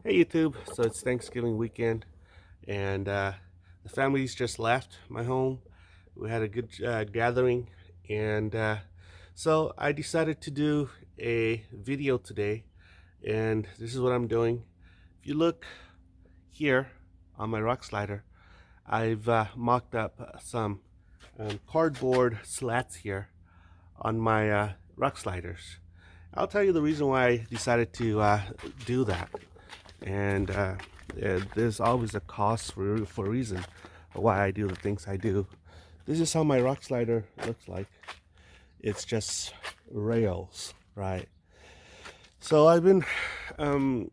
Hey YouTube, so it's Thanksgiving weekend and the family's just left my home. We had a good gathering and so I decided to do a video today, and this is what I'm doing. If you look here on my rock slider, I've mocked up some cardboard slats here on my rock sliders. I'll tell you the reason why I decided to do that. And there's always a cost for a reason why I do the things I do. This is how my rock slider looks like. It's just rails, right? So I've been kind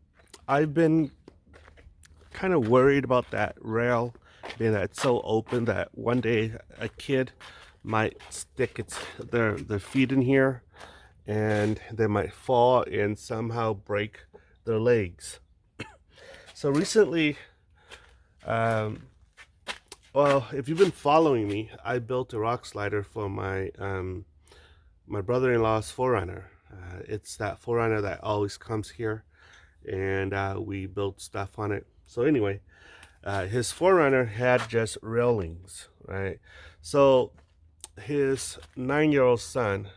of worried about that rail being that it's so open that one day a kid might stick their feet in here and they might fall and somehow break their legs. So recently, well, if you've been following me, I built a rock slider for my my brother-in-law's 4Runner. It's that 4Runner that always comes here, and we built stuff on it. So anyway, his 4Runner had just railings, right? So his 9-year-old son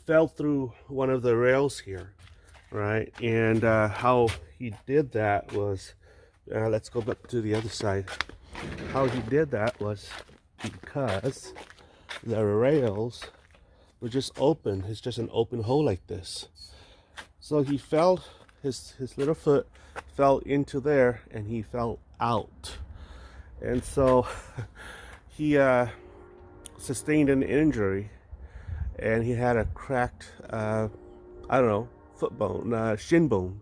fell through one of the rails here, right? And how he did that was, let's go back to the other side. How he did that was because the rails were just open. It's just an open hole like this. So he fell, his little foot fell into there and he fell out. And so he sustained an injury, and he had a cracked, I don't know, foot bone, shin bone.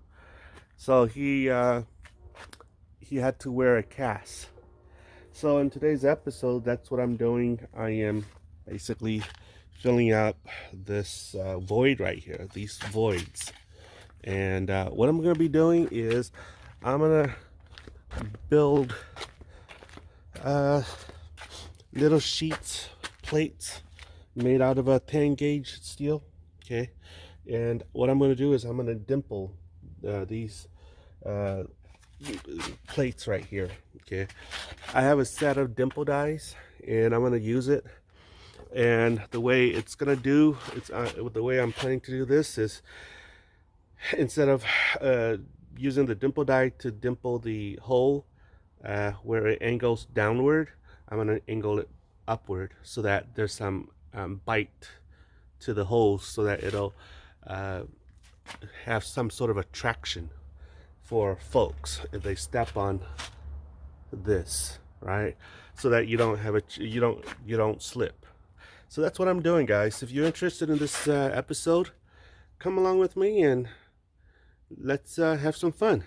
So he had to wear a cast. So in today's episode, that's what I'm doing. I am basically filling up this void right here, these voids. And what I'm going to be doing is I'm going to build little sheets, plates made out of a 10 gauge steel. Okay. And what I'm going to do is I'm going to dimple these plates right here. Okay, I have a set of dimple dies and I'm going to use it. And the way it's going to do, the way I'm planning to do this is, instead of using the dimple die to dimple the hole where it angles downward, I'm going to angle it upward so that there's some bite to the holes, so that it'll have some sort of attraction for folks if they step on this, right? So that you don't have you don't slip. So that's what I'm doing, guys. If you're interested in this episode, come along with me and let's have some fun.